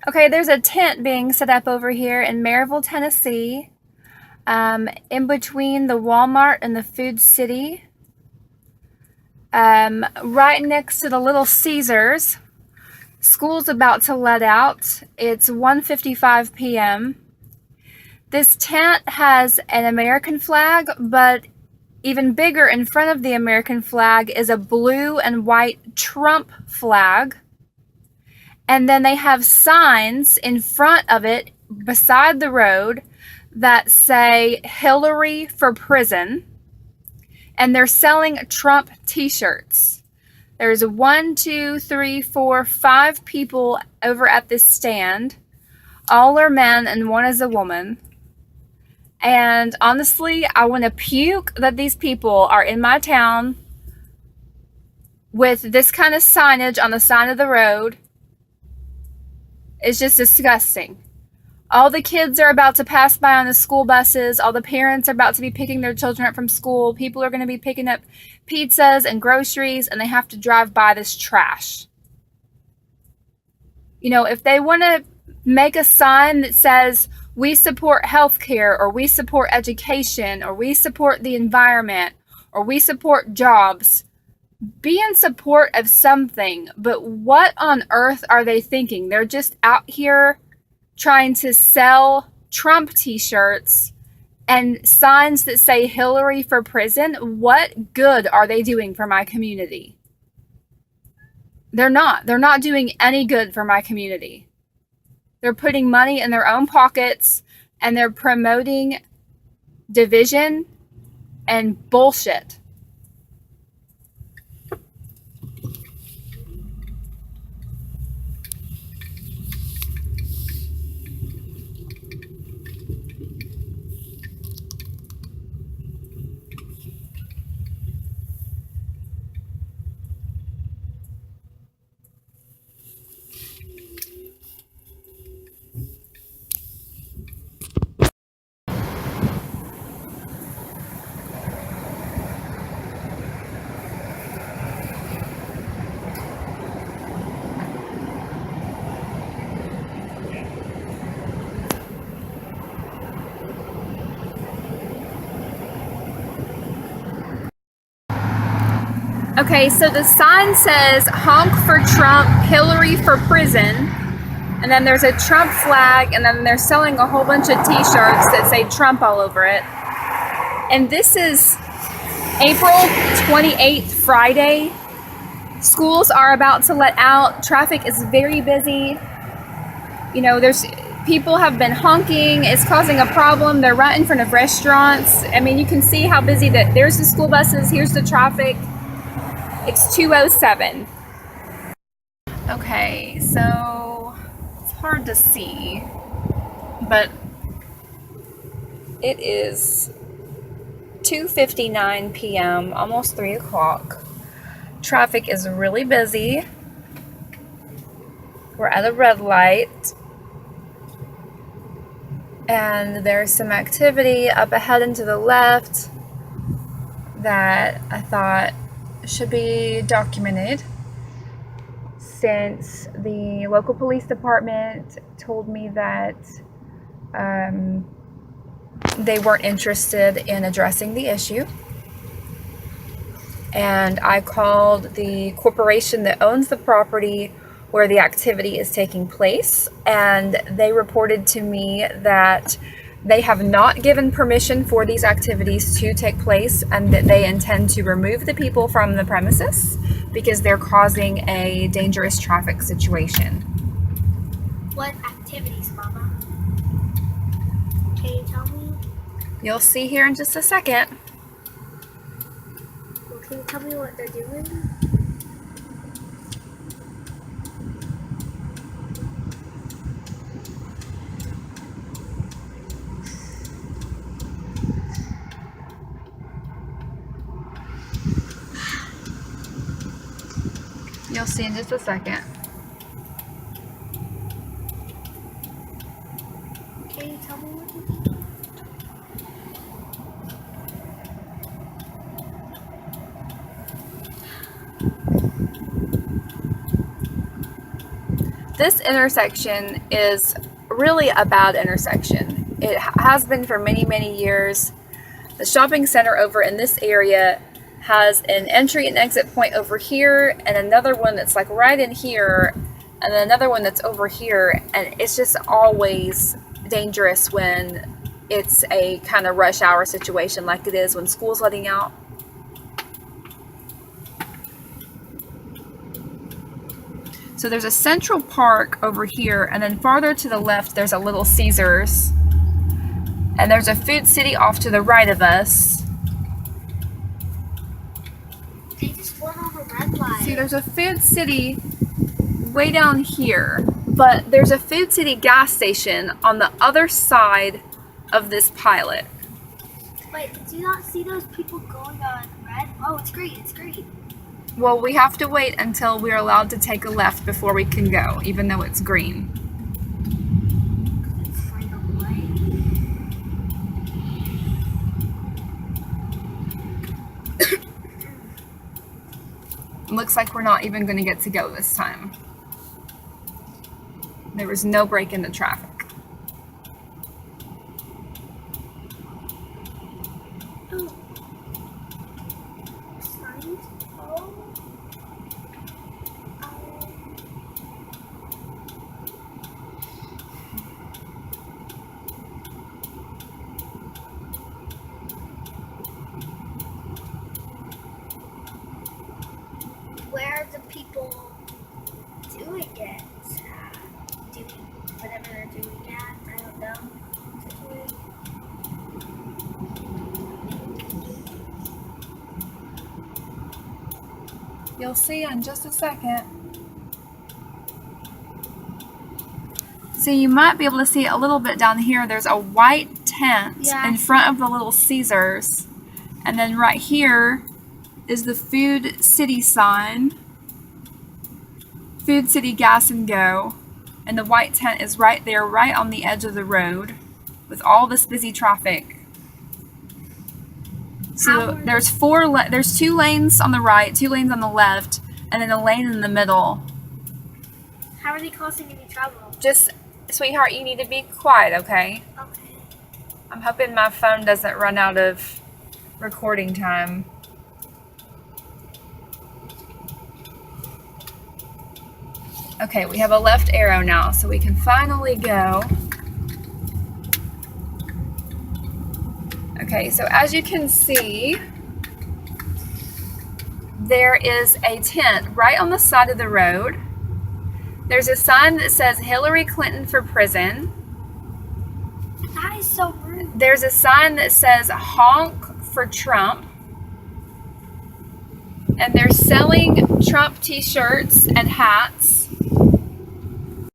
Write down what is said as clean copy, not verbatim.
Okay, there's a tent being set up over here in Maryville, Tennessee, in between the Walmart and the Food City, right next to the Little Caesars. School's about to let out. It's 1:55 p.m. This tent has an American flag, but even bigger in front of the American flag is a blue and white Trump flag. And then they have signs in front of it beside the road that say Hillary for prison. And they're selling Trump t-shirts. There's 1, 2, 3, 4, 5 people over at this stand. All are men and one is a woman. And honestly, I want to puke that these people are in my town with this kind of signage on the side of the road. It's just disgusting. All the kids are about to pass by on the school buses. All the parents are about to be picking their children up from school. People are going to be picking up pizzas and groceries, and they have to drive by this trash. You know, if they want to make a sign that says, we support healthcare, or we support education, or we support the environment, or we support jobs, be in support of something. But what on earth are they thinking? They're just out here trying to sell Trump t-shirts and signs that say Hillary for prison. What good are they doing for my community? They're not doing any good for my community. They're putting money in their own pockets, and they're promoting division and bullshit. Okay, so the sign says honk for Trump, Hillary for prison. And then there's a Trump flag, and then they're selling a whole bunch of t-shirts that say Trump all over it. And this is April 28th, Friday. Schools are about to let out. Traffic is very busy. You know, people have been honking. It's causing a problem. They're right in front of restaurants. I mean, you can see how busy that. There's the school buses. Here's the traffic. It's 2:07. Okay, so it's hard to see, but it is 2:59 p.m., almost 3 o'clock. Traffic is really busy. We're at a red light, and there's some activity up ahead and to the left that I thought should be documented, since the local police department told me that they weren't interested in addressing the issue. And I called the corporation that owns the property where the activity is taking place, and they reported to me that they have not given permission for these activities to take place, and that they intend to remove the people from the premises because they're causing a dangerous traffic situation. What activities, Mama? Can you tell me? You'll see here in just a second. Well, can you tell me what they're doing? You'll see in just a second. Can you tell me what they're doing? This intersection is really a bad intersection. It has been for many, many years. The shopping center over in this area has an entry and exit point over here, and another one that's like right in here, and then another one that's over here, and it's just always dangerous when it's a kind of rush hour situation like it is when school's letting out. So there's a Central Park over here, and then farther to the left there's a Little Caesars, and there's a Food City off to the right of us. They just went on a red light. See, there's a Food City way down here, but there's a Food City gas station on the other side of this pilot. Wait, did you not see those people going on red? Oh, it's green, it's green. Well, we have to wait until we're allowed to take a left before we can go, even though it's green. It's like a light. Looks like we're not even going to get to go this time. There was no break in the traffic. Oh. Signs? Oh. Where are the people doing it? Doing whatever they're doing at? I don't know. You'll see in just a second. So you might be able to see a little bit down here. There's a white tent in front of the Little Caesars. And then right here is the Food City sign. Food City Gas and Go. And the white tent is right there, right on the edge of the road with all this busy traffic. So there's there's 2 lanes on the right, 2 lanes on the left, and then a lane in the middle. How are they causing any trouble? Just, sweetheart, you need to be quiet, okay? Okay. I'm hoping my phone doesn't run out of recording time. Okay, we have a left arrow now, so we can finally go. Okay, so as you can see, there is a tent right on the side of the road. There's a sign that says Hillary Clinton for prison. That is so rude. There's a sign that says honk for Trump. And they're selling Trump t-shirts and hats.